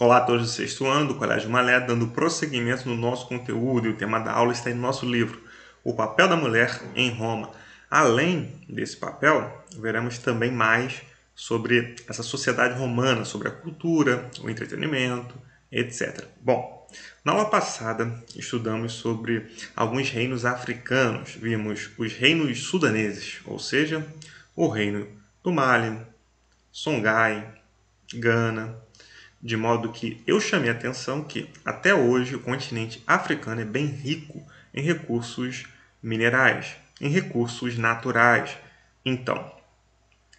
Olá a todos do sexto ano do Colégio Malé, dando prosseguimento no nosso conteúdo, e o tema da aula está em nosso livro, O Papel da Mulher em Roma. Além desse papel, veremos também mais sobre essa sociedade romana, sobre a cultura, o entretenimento, etc. Bom, na aula passada estudamos sobre alguns reinos africanos. Vimos os reinos sudaneses, ou seja, o reino do Mali, Songhai, Gana, de modo que eu chamei a atenção que, até hoje, o continente africano é bem rico em recursos minerais, em recursos naturais. Então,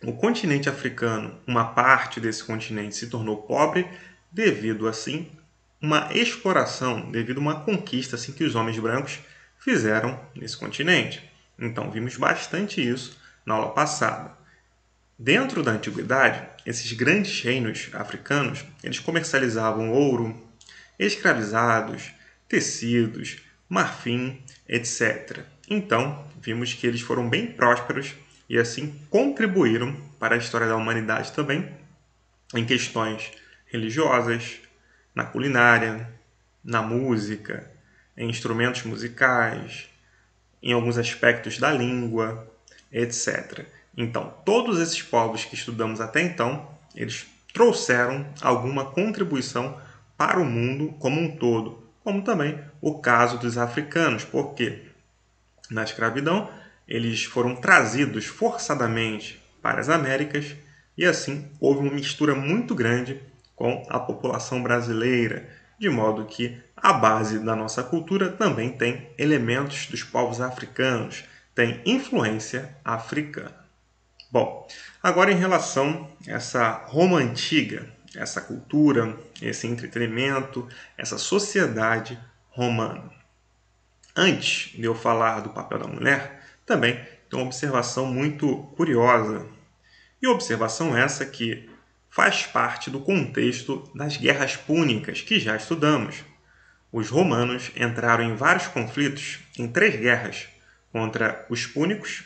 o continente africano, uma parte desse continente se tornou pobre devido, assim, uma exploração, devido a uma conquista assim, que os homens brancos fizeram nesse continente. Então, vimos bastante isso na aula passada. Dentro da antiguidade, esses grandes reinos africanos, eles comercializavam ouro, escravizados, tecidos, marfim, etc. Então, vimos que eles foram bem prósperos e assim contribuíram para a história da humanidade também em questões religiosas, na culinária, na música, em instrumentos musicais, em alguns aspectos da língua, etc. Então, todos esses povos que estudamos até então, eles trouxeram alguma contribuição para o mundo como um todo, como também o caso dos africanos, porque na escravidão eles foram trazidos forçadamente para as Américas e assim houve uma mistura muito grande com a população brasileira, de modo que a base da nossa cultura também tem elementos dos povos africanos, tem influência africana. Bom, agora em relação a essa Roma antiga, essa cultura, esse entretenimento, essa sociedade romana. Antes de eu falar do papel da mulher, também tem uma observação muito curiosa. E observação essa que faz parte do contexto das guerras púnicas que já estudamos. Os romanos entraram em vários conflitos, em 3 guerras, contra os púnicos,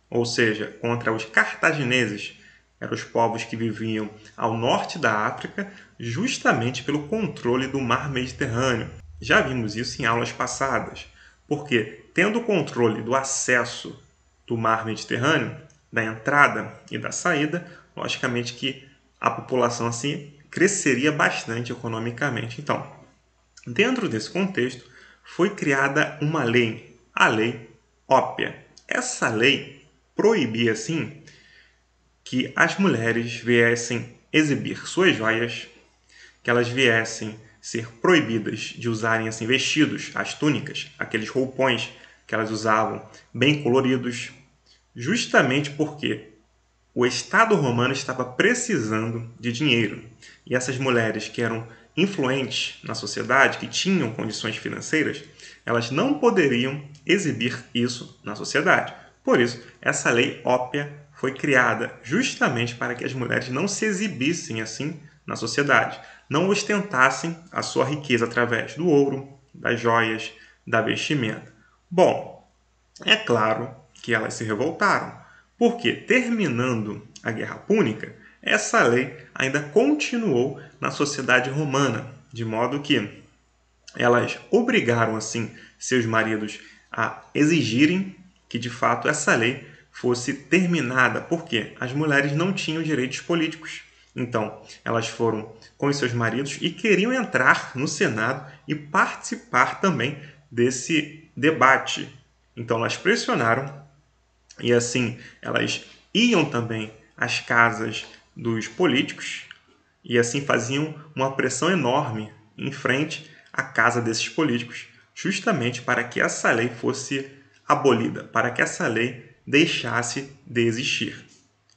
ou seja, contra os cartagineses, eram os povos que viviam ao norte da África, justamente pelo controle do mar Mediterrâneo. Já vimos isso em aulas passadas, porque tendo o controle do acesso do mar Mediterrâneo, da entrada e da saída, logicamente que a população assim cresceria bastante economicamente. Então, dentro desse contexto, foi criada uma lei, a Lei Ópia. Essa lei proibia, assim, que as mulheres viessem exibir suas joias, que elas viessem ser proibidas de usarem assim vestidos, as túnicas, aqueles roupões que elas usavam, bem coloridos, justamente porque o Estado romano estava precisando de dinheiro. E essas mulheres que eram influentes na sociedade, que tinham condições financeiras, elas não poderiam exibir isso na sociedade. Por isso, essa lei ópia foi criada justamente para que as mulheres não se exibissem assim na sociedade, não ostentassem a sua riqueza através do ouro, das joias, da vestimenta. Bom, é claro que elas se revoltaram, porque terminando a Guerra Púnica, essa lei ainda continuou na sociedade romana, de modo que elas obrigaram assim seus maridos a exigirem que de fato essa lei fosse terminada, porque as mulheres não tinham direitos políticos. Então, elas foram com os seus maridos e queriam entrar no Senado e participar também desse debate. Então, elas pressionaram e assim elas iam também às casas dos políticos e assim faziam uma pressão enorme em frente à casa desses políticos, justamente para que essa lei fosse abolida, para que essa lei deixasse de existir.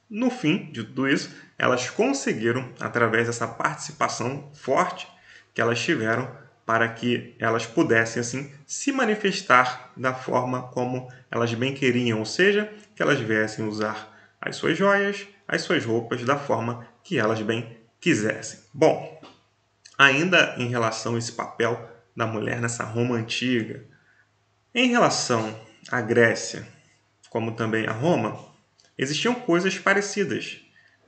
No fim de tudo isso, elas conseguiram, através dessa participação forte que elas tiveram, para que elas pudessem assim se manifestar da forma como elas bem queriam, ou seja, que elas viessem usar as suas joias, as suas roupas da forma que elas bem quisessem. Bom, ainda em relação a esse papel da mulher nessa Roma antiga, em relação à Grécia, como também a Roma, existiam coisas parecidas.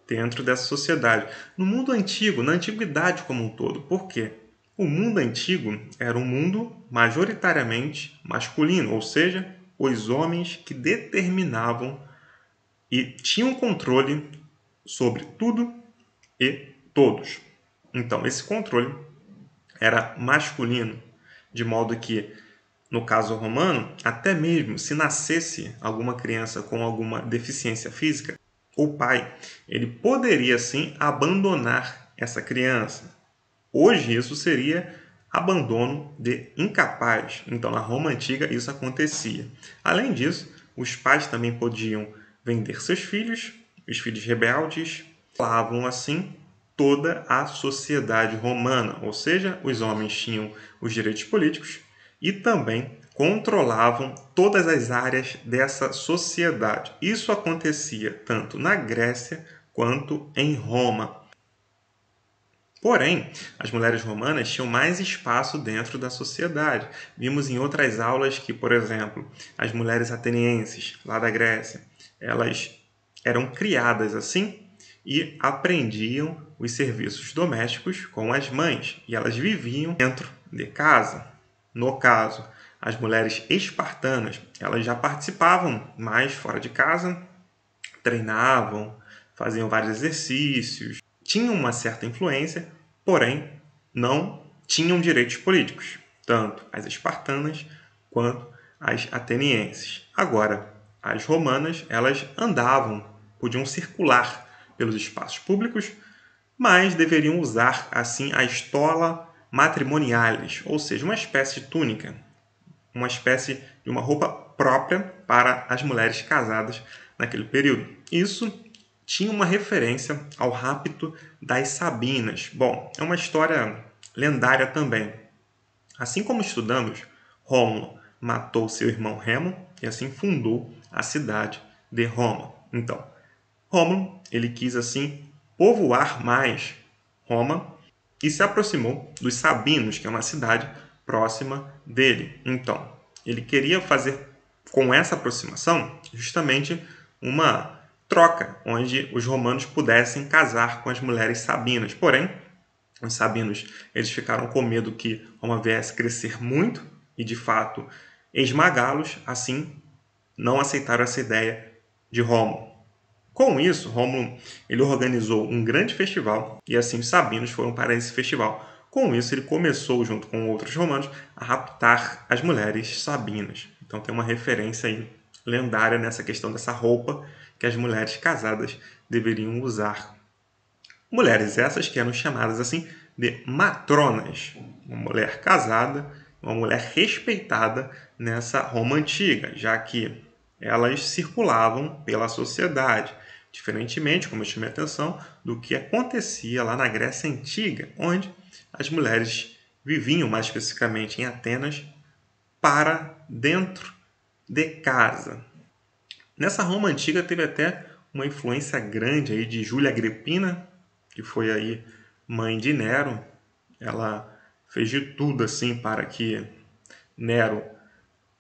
dentro dessa sociedade. No mundo antigo, na antiguidade como um todo. Por quê? O mundo antigo era um mundo majoritariamente masculino, ou seja, os homens que determinavam e tinham controle sobre tudo e todos. Então, esse controle era masculino, de modo que, no caso romano, até mesmo se nascesse alguma criança com alguma deficiência física, o pai ele poderia sim abandonar essa criança. Hoje isso seria abandono de incapaz. Então, na Roma antiga isso acontecia. Além disso, os pais também podiam vender seus filhos, os filhos rebeldes, controlavam assim toda a sociedade romana, ou seja, os homens tinham os direitos políticos e também controlavam todas as áreas dessa sociedade. Isso acontecia tanto na Grécia quanto em Roma. Porém, as mulheres romanas tinham mais espaço dentro da sociedade. Vimos em outras aulas que, por exemplo, as mulheres atenienses, lá da Grécia, elas eram criadas assim e aprendiam os serviços domésticos com as mães. E elas viviam dentro de casa. No caso, as mulheres espartanas, elas já participavam mais fora de casa, treinavam, faziam vários exercícios, tinham uma certa influência, porém não tinham direitos políticos, tanto as espartanas quanto as atenienses. Agora, as romanas, elas andavam, podiam circular pelos espaços públicos, mas deveriam usar assim a stola matrimonialis, ou seja, uma espécie de túnica, uma espécie de uma roupa própria para as mulheres casadas naquele período. Isso tinha uma referência ao rapto das Sabinas. Bom, é uma história lendária também. Assim como estudamos, Rômulo matou seu irmão Remo e assim fundou a cidade de Roma. Então, Rômulo, ele quis assim povoar mais Roma e se aproximou dos Sabinos, que é uma cidade próxima dele. Então, ele queria fazer com essa aproximação justamente uma troca, onde os romanos pudessem casar com as mulheres sabinas. Porém, os sabinos eles ficaram com medo que Roma viesse crescer muito e, de fato, esmagá-los. Assim, não aceitaram essa ideia de Rômulo. Com isso, Rômulo ele organizou um grande festival e assim os sabinos foram para esse festival. Com isso, ele começou, junto com outros romanos, a raptar as mulheres sabinas. Então tem uma referência aí lendária nessa questão dessa roupa que as mulheres casadas deveriam usar. Mulheres essas que eram chamadas assim de matronas. Uma mulher casada, uma mulher respeitada nessa Roma antiga, já que elas circulavam pela sociedade, diferentemente, como eu chamei a atenção, do que acontecia lá na Grécia Antiga, onde as mulheres viviam, mais especificamente em Atenas, para dentro de casa. Nessa Roma Antiga teve até uma influência grande aí de Júlia Agripina, que foi aí mãe de Nero. Ela fez de tudo assim para que Nero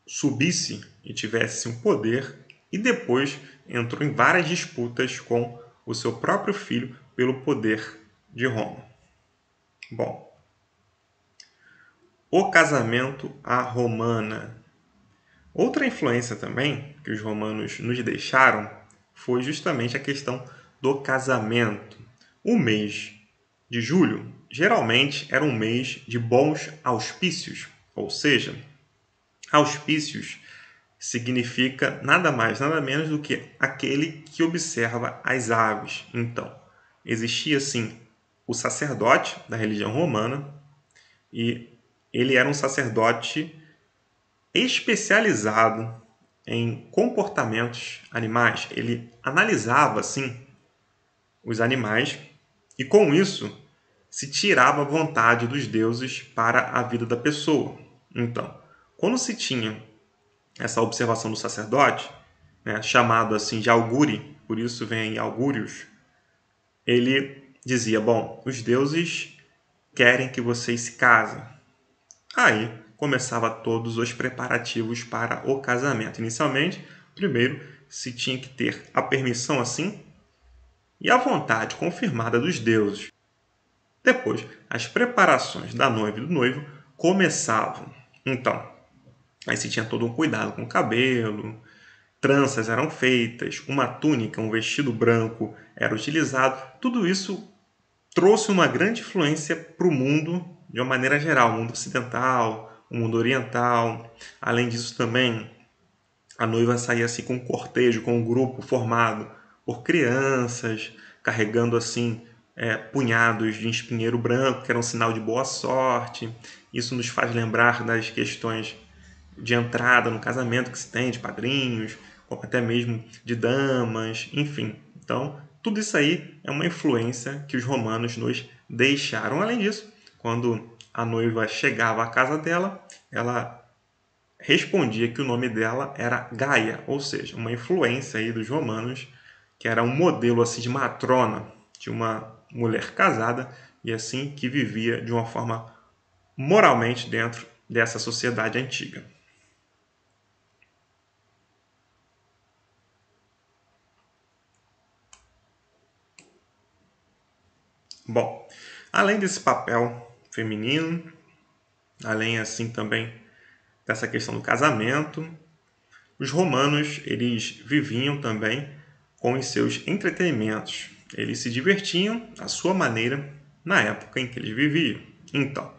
subisse e tivesse um poder e depois entrou em várias disputas com o seu próprio filho pelo poder de Roma. Bom, o casamento à romana. Outra influência também que os romanos nos deixaram foi justamente a questão do casamento. O mês de julho geralmente era um mês de bons auspícios, ou seja, auspícios significa nada mais, nada menos do que aquele que observa as aves. Então, existia sim o sacerdote da religião romana e ele era um sacerdote especializado em comportamentos animais. Ele analisava assim os animais e com isso se tirava a vontade dos deuses para a vida da pessoa. Então, quando se tinha essa observação do sacerdote, né, chamado assim de auguri, por isso vem augúrios, ele dizia, bom, os deuses querem que vocês se casem. Aí começava todos os preparativos para o casamento. Inicialmente, primeiro se tinha que ter a permissão assim e a vontade confirmada dos deuses. Depois, as preparações da noiva e do noivo começavam. Então, aí se tinha todo um cuidado com o cabelo, tranças eram feitas, uma túnica, um vestido branco era utilizado. Tudo isso trouxe uma grande influência para o mundo de uma maneira geral, o mundo ocidental, o mundo oriental. Além disso também, a noiva saía assim com um cortejo, com um grupo formado por crianças, carregando assim punhados de espinheiro branco, que era um sinal de boa sorte. Isso nos faz lembrar das questões de entrada no casamento que se tem, de padrinhos, ou até mesmo de damas, enfim. Então, tudo isso aí é uma influência que os romanos nos deixaram. Além disso, quando a noiva chegava à casa dela, ela respondia que o nome dela era Gaia, ou seja, uma influência aí dos romanos, que era um modelo assim de matrona, de uma mulher casada e assim que vivia de uma forma moralmente dentro dessa sociedade antiga. Bom, além desse papel feminino, além assim também dessa questão do casamento, os romanos eles viviam também com os seus entretenimentos. Eles se divertiam à sua maneira na época em que eles viviam. Então,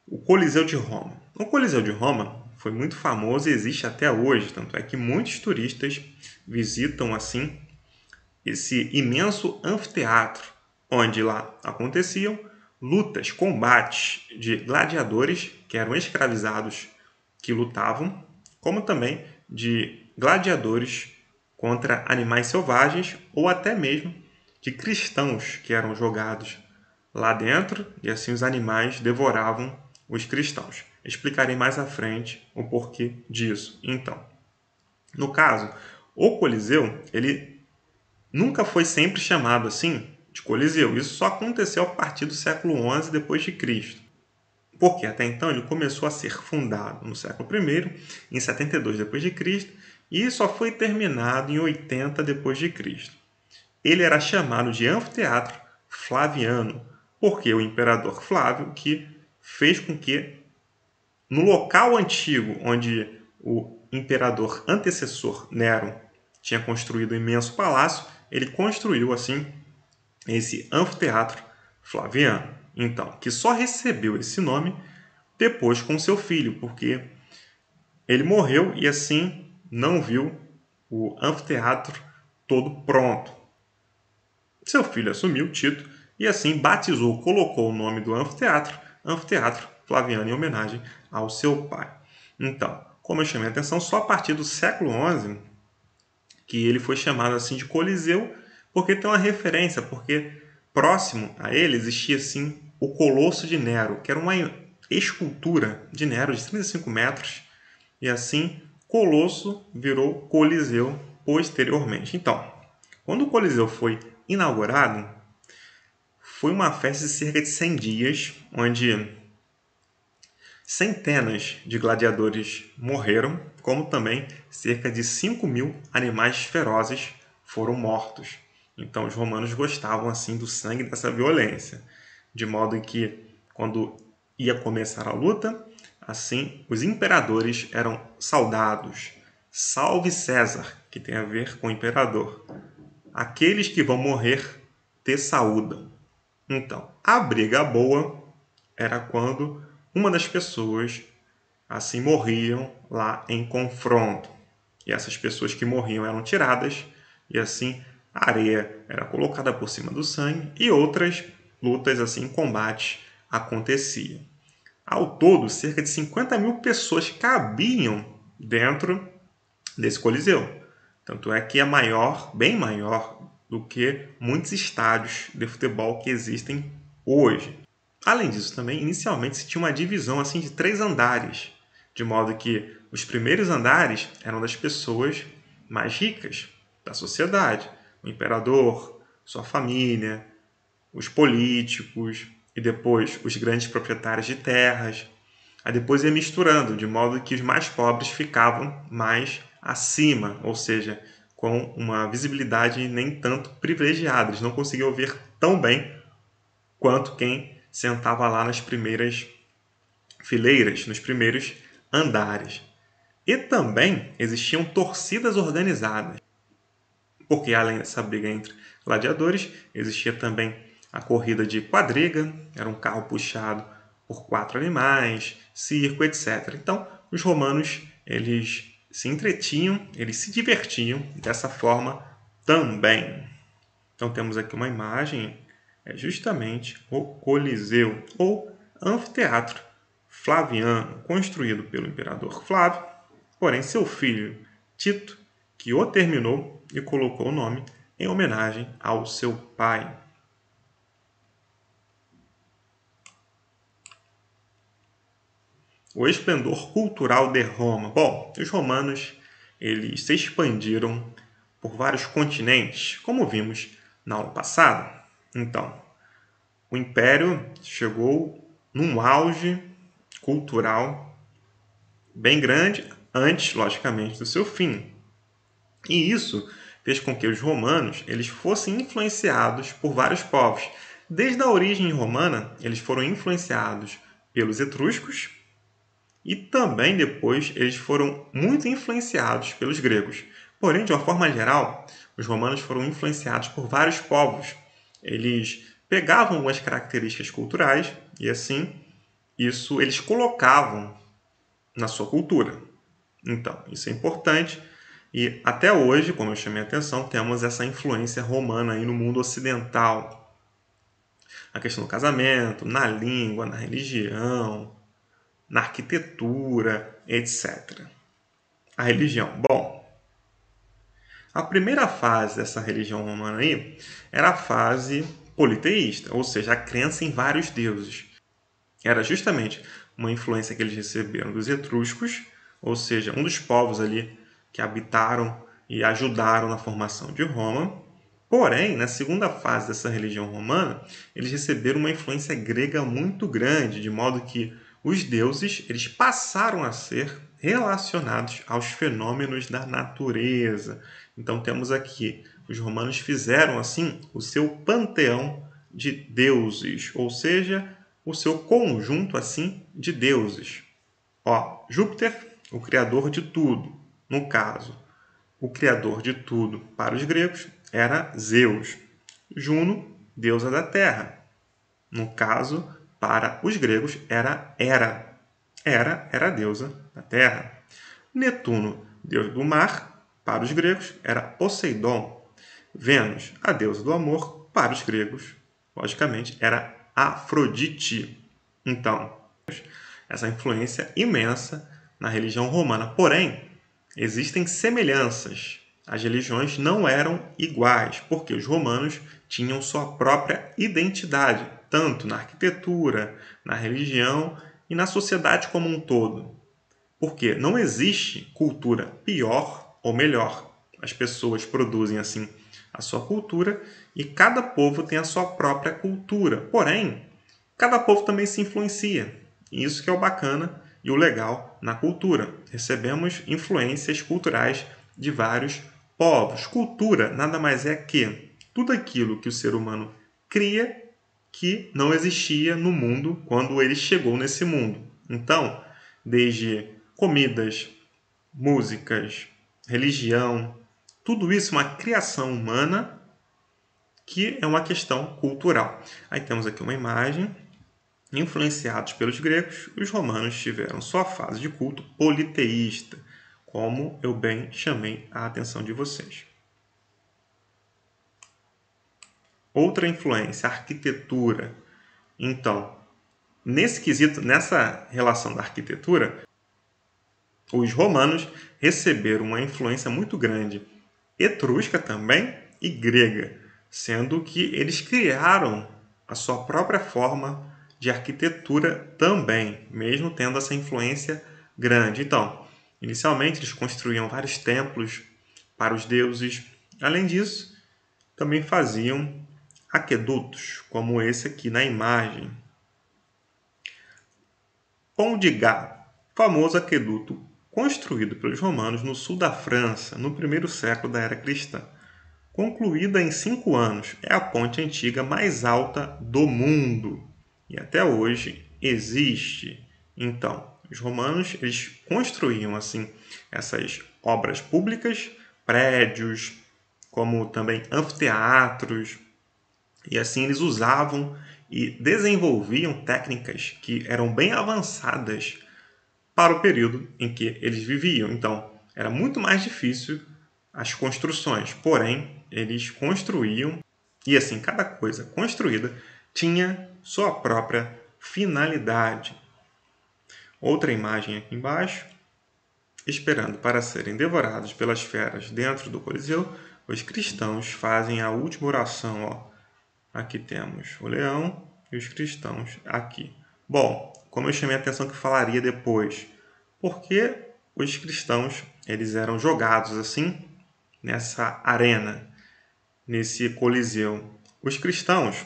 o Coliseu de Roma. O Coliseu de Roma foi muito famoso e existe até hoje, tanto é que muitos turistas visitam assim esse imenso anfiteatro, onde lá aconteciam lutas, combates de gladiadores que eram escravizados que lutavam, como também de gladiadores contra animais selvagens ou até mesmo de cristãos que eram jogados lá dentro e assim os animais devoravam os cristãos. Explicarei mais à frente o porquê disso. Então, no caso, o Coliseu, ele nunca foi sempre chamado assim de Coliseu. Isso só aconteceu a partir do século XI depois de Cristo. Porque até então ele começou a ser fundado no século I, em 72 depois de Cristo, e só foi terminado em 80 depois de Cristo. Ele era chamado de Anfiteatro Flaviano, porque o imperador Flávio que fez com que no local antigo onde o imperador antecessor Nero tinha construído um imenso palácio, ele construiu assim esse anfiteatro Flaviano. Então, que só recebeu esse nome depois com seu filho, porque ele morreu e assim não viu o anfiteatro todo pronto. Seu filho assumiu o título e assim batizou, colocou o nome do Anfiteatro Flaviano, em homenagem ao seu pai. Então, como eu chamei a atenção, só a partir do século XI que ele foi chamado assim de Coliseu, porque tem uma referência, porque próximo a ele existia assim o Colosso de Nero, que era uma escultura de Nero de 35 metros, e assim Colosso virou Coliseu posteriormente. Então, quando o Coliseu foi inaugurado, foi uma festa de cerca de 100 dias, onde centenas de gladiadores morreram, como também cerca de 5.000 animais ferozes foram mortos. Então os romanos gostavam assim do sangue, dessa violência, de modo que quando ia começar a luta, assim os imperadores eram saudados. Salve César, que tem a ver com o imperador. Aqueles que vão morrer te saúdam. Então, a briga boa era quando uma das pessoas assim morriam lá em confronto. E essas pessoas que morriam eram tiradas e assim a areia era colocada por cima do sangue e outras lutas assim, combates aconteciam. Ao todo, cerca de 50.000 pessoas cabiam dentro desse coliseu. Tanto é que é maior, bem maior do que muitos estádios de futebol que existem hoje. Além disso, também, inicialmente se tinha uma divisão assim de 3 andares, de modo que os primeiros andares eram das pessoas mais ricas da sociedade, o imperador, sua família, os políticos e depois os grandes proprietários de terras. Aí depois ia misturando, de modo que os mais pobres ficavam mais acima, ou seja, com uma visibilidade nem tanto privilegiada. Eles não conseguiam ver tão bem quanto quem sentava lá nas primeiras fileiras, nos primeiros andares. E também existiam torcidas organizadas, porque além dessa briga entre gladiadores, existia também a corrida de quadriga, era um carro puxado por 4 animais, circo, etc. Então, os romanos, eles se entretinham, eles se divertiam dessa forma também. Então, temos aqui uma imagem, é justamente o Coliseu, ou anfiteatro Flaviano, construído pelo imperador Flávio, porém seu filho Tito, que o terminou e colocou o nome em homenagem ao seu pai. O esplendor cultural de Roma. Bom, os romanos eles se expandiram por vários continentes, como vimos na aula passada. Então, o Império chegou num auge cultural bem grande, antes, logicamente, do seu fim. E isso fez com que os romanos eles fossem influenciados por vários povos. Desde a origem romana, eles foram influenciados pelos etruscos e também depois eles foram muito influenciados pelos gregos. Porém, de uma forma geral, os romanos foram influenciados por vários povos. Eles pegavam algumas características culturais e assim isso eles colocavam na sua cultura. Então, isso é importante e até hoje, como eu chamei a atenção, temos essa influência romana aí no mundo ocidental. A questão do casamento, na língua, na religião, na arquitetura, etc. A religião. Bom, a primeira fase dessa religião romana aí era a fase politeísta, ou seja, a crença em vários deuses. Era justamente uma influência que eles receberam dos etruscos, ou seja, um dos povos ali que habitaram e ajudaram na formação de Roma. Porém, na segunda fase dessa religião romana, eles receberam uma influência grega muito grande, de modo que os deuses eles passaram a ser relacionados aos fenômenos da natureza. Então temos aqui, os romanos fizeram assim o seu panteão de deuses, ou seja, o seu conjunto assim de deuses. Ó, Júpiter, o criador de tudo. No caso, o criador de tudo para os gregos era Zeus. Juno, deusa da terra. No caso, para os gregos era Hera. Hera era a deusa da terra. Netuno, deus do mar, para os gregos era Poseidon. Vênus, a deusa do amor, para os gregos, logicamente, era Afrodite. Então, essa influência imensa na religião romana. Porém, existem semelhanças. As religiões não eram iguais, porque os romanos tinham sua própria identidade, tanto na arquitetura, na religião e na sociedade como um todo. Porque não existe cultura pior ou melhor. As pessoas produzem assim a sua cultura e cada povo tem a sua própria cultura. Porém, cada povo também se influencia. E isso que é o bacana e o legal na cultura. Recebemos influências culturais de vários povos. Cultura nada mais é que tudo aquilo que o ser humano cria que não existia no mundo quando ele chegou nesse mundo. Então, desde comidas, músicas, religião, tudo isso é uma criação humana que é uma questão cultural. Aí temos aqui uma imagem. Influenciados pelos gregos, os romanos tiveram sua fase de culto politeísta, como eu bem chamei a atenção de vocês. Outra influência, a arquitetura. Então, nesse quesito, nessa relação da arquitetura, os romanos receberam uma influência muito grande, etrusca também e grega, sendo que eles criaram a sua própria forma de arquitetura também, mesmo tendo essa influência grande. Então, inicialmente eles construíam vários templos para os deuses. Além disso, também faziam aquedutos, como esse aqui na imagem. Pont de Gá, famoso aqueduto construído pelos romanos no sul da França, no primeiro século da era cristã. Concluída em 5 anos, é a ponte antiga mais alta do mundo e até hoje existe. Então, os romanos eles construíam assim essas obras públicas, prédios, como também anfiteatros, e assim eles usavam e desenvolviam técnicas que eram bem avançadas para o período em que eles viviam. Então, era muito mais difícil as construções, porém, eles construíam e assim, cada coisa construída tinha sua própria finalidade. Outra imagem aqui embaixo, esperando para serem devorados pelas feras dentro do Coliseu, os cristãos fazem a última oração. Aqui temos o leão e os cristãos aqui. Bom, como eu chamei a atenção que falaria depois, porque os cristãos eles eram jogados assim nessa arena, nesse coliseu. Os cristãos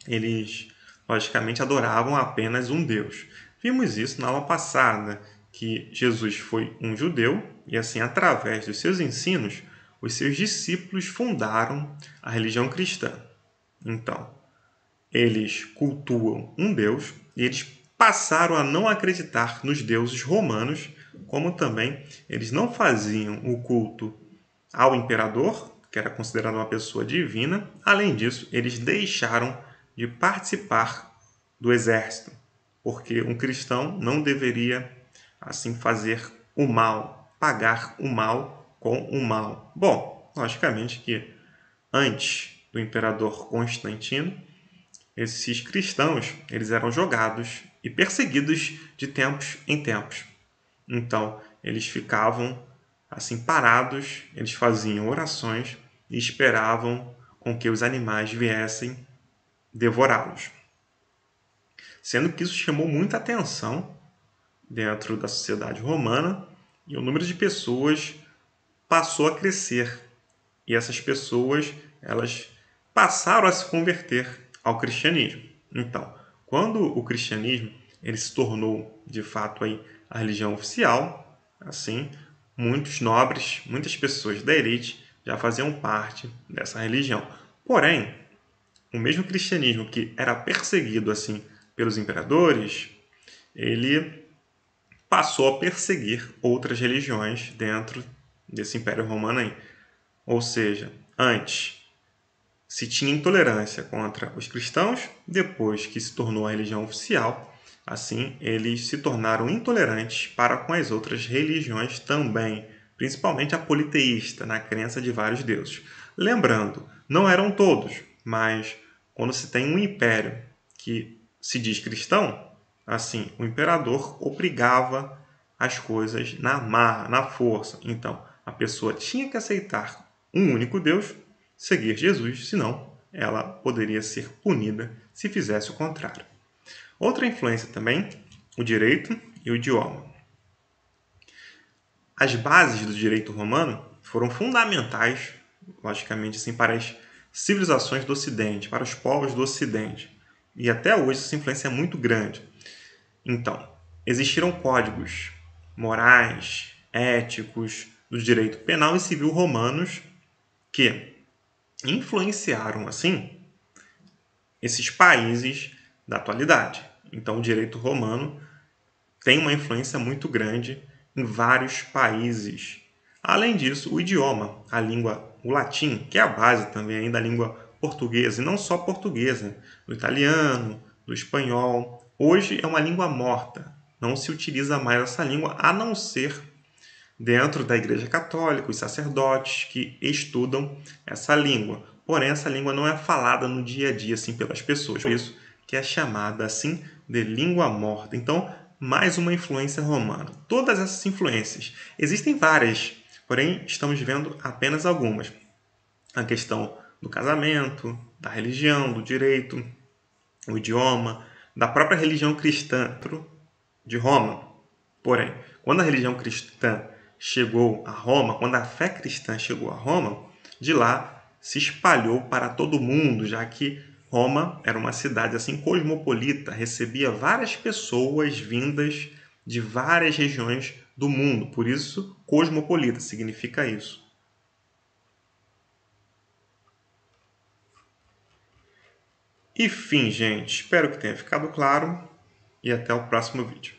eles logicamente adoravam apenas um Deus. Vimos isso na aula passada, que Jesus foi um judeu e assim através dos seus ensinos os seus discípulos fundaram a religião cristã. Então, eles cultuam um Deus e eles passaram a não acreditar nos deuses romanos, como também eles não faziam o culto ao imperador, que era considerado uma pessoa divina. Além disso, eles deixaram de participar do exército, porque um cristão não deveria assim fazer o mal, pagar o mal com o mal. Bom, logicamente que antes do imperador Constantino, esses cristãos eles eram jogados e perseguidos de tempos em tempos. Então, eles ficavam assim parados, eles faziam orações e esperavam com que os animais viessem devorá-los. Sendo que isso chamou muita atenção dentro da sociedade romana e o número de pessoas passou a crescer. E essas pessoas, elas passaram a se converter ao cristianismo. Então, quando o cristianismo ele se tornou, de fato, aí, a religião oficial, assim, muitos nobres, muitas pessoas da elite já faziam parte dessa religião. Porém, o mesmo cristianismo que era perseguido assim pelos imperadores, ele passou a perseguir outras religiões dentro desse Império Romano aí. Ou seja, antes se tinha intolerância contra os cristãos, depois que se tornou a religião oficial, assim eles se tornaram intolerantes para com as outras religiões também, principalmente a politeísta, na crença de vários deuses. Lembrando, não eram todos, mas quando se tem um império que se diz cristão, assim, o imperador obrigava as coisas na marra, na força. Então, a pessoa tinha que aceitar um único Deus, seguir Jesus, senão ela poderia ser punida se fizesse o contrário. Outra influência também, o direito e o idioma. As bases do direito romano foram fundamentais, logicamente, assim, para as civilizações do Ocidente, para os povos do Ocidente. E até hoje essa influência é muito grande. Então, existiram códigos morais, éticos, do direito penal e civil romanos que influenciaram, assim, esses países da atualidade. Então, o direito romano tem uma influência muito grande em vários países. Além disso, o idioma, a língua, o latim, que é a base também ainda da língua portuguesa, e não só portuguesa, do italiano, do espanhol. Hoje é uma língua morta, não se utiliza mais essa língua, a não ser dentro da Igreja Católica, os sacerdotes que estudam essa língua. Porém, essa língua não é falada no dia a dia assim pelas pessoas. Por isso que é chamada assim de língua morta. Então, mais uma influência romana. Todas essas influências, existem várias, porém estamos vendo apenas algumas. A questão do casamento, da religião, do direito, o idioma, da própria religião cristã de Roma. Porém, quando a religião cristã chegou a Roma, quando a fé cristã chegou a Roma, de lá se espalhou para todo o mundo, já que Roma era uma cidade assim cosmopolita, recebia várias pessoas vindas de várias regiões do mundo. Por isso, cosmopolita significa isso. E fim, gente. Espero que tenha ficado claro e até o próximo vídeo.